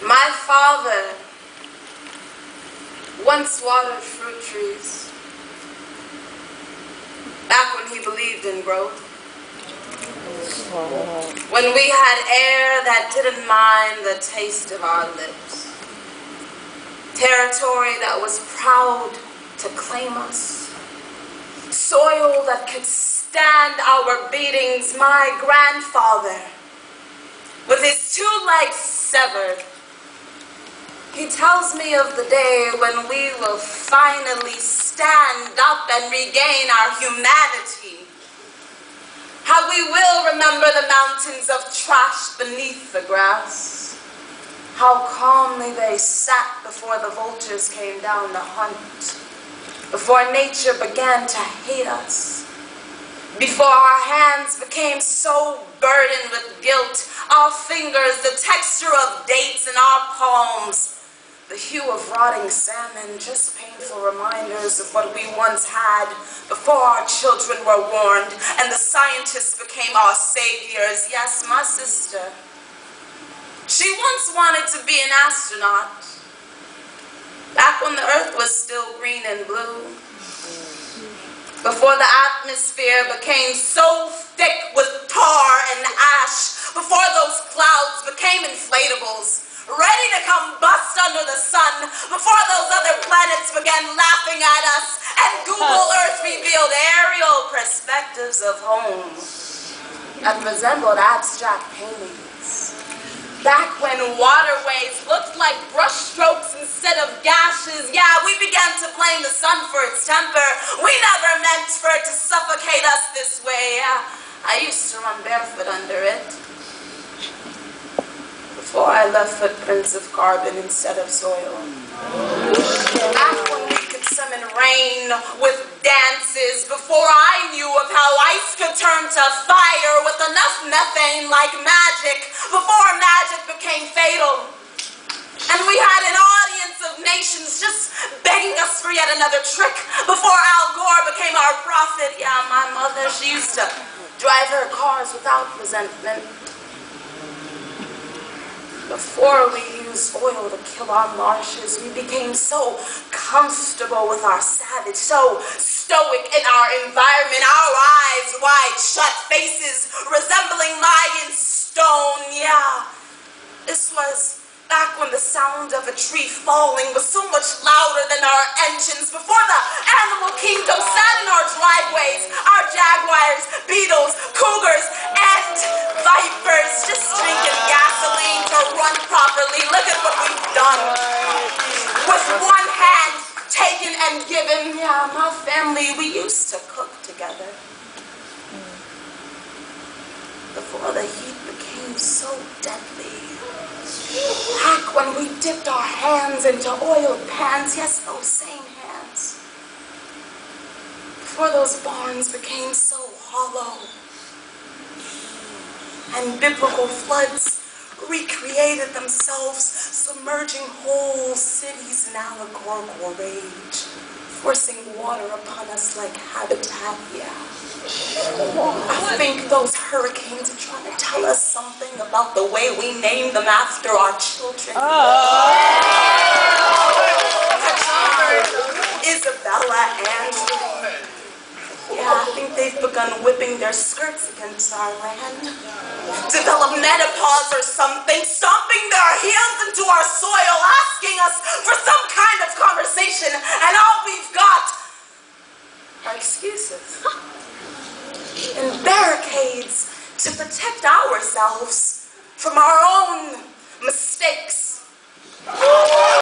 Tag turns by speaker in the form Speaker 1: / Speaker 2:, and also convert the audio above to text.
Speaker 1: My father once watered fruit trees, back when he believed in growth. When we had air that didn't mind the taste of our lips. Territory that was proud to claim us. Soil that could stand our beatings. My grandfather, with his 2 legs severed, he tells me of the day when we will finally stand up and regain our humanity. How we will remember the mountains of trash beneath the grass. How calmly they sat before the vultures came down to hunt. Before nature began to hate us. Before our hands became so burdened with guilt. Our fingers, the texture of dates in our palms. The hue of rotting salmon, just painful reminders of what we once had before our children were warned and the scientists became our saviors. Yes, my sister. She once wanted to be an astronaut, back when the earth was still green and blue. Before the atmosphere became so thick with tar and ash, before those clouds became inflatables, ready to combust under the sun, before those other planets began laughing at us and Google Earth revealed aerial perspectives of home that resembled abstract paintings. Back when waterways looked like brushstrokes instead of gashes, yeah, we began to blame the sun for its temper. We never meant for it to suffocate us this way. Yeah, I used to run barefoot under it. Before I left footprints of carbon instead of soil. Back when we could summon rain with dances. Before I knew of how ice could turn to fire with enough methane like magic. Before magic became fatal. And we had an audience of nations just begging us for yet another trick. Before Al Gore became our prophet. Yeah, my mother, she used to drive her cars without resentment. Before we used oil to kill our marshes, we became so comfortable with our savage, so stoic in our environment, our eyes wide shut, faces resembling Mayan stone. Yeah, this was back when the sound of a tree falling was so much louder than our engines, before the animal kingdom sat in our driveways, our jaguars, beetles, cougars, and vipers, just drinking gasoline to run properly. Look at what we've done. With one hand taken and given. Yeah, my family, we used to cook together. Before the heat became so deadly. Back when we dipped our hands into oiled pans, yes, those same hands. Before those barns became so hollow. And biblical floods recreated themselves, submerging whole cities in allegorical rage, forcing water upon us like habitat, yeah. I think those hurricanes are trying to tell us something about the way we name them after our children. Isabella, Andrew. Yeah, I think they've begun whipping their skirts against our land. Develop menopause or something, stomping their heels into our soil, asking us for some kind of conversation, and all we've got are excuses. And barricades to protect ourselves from our own mistakes.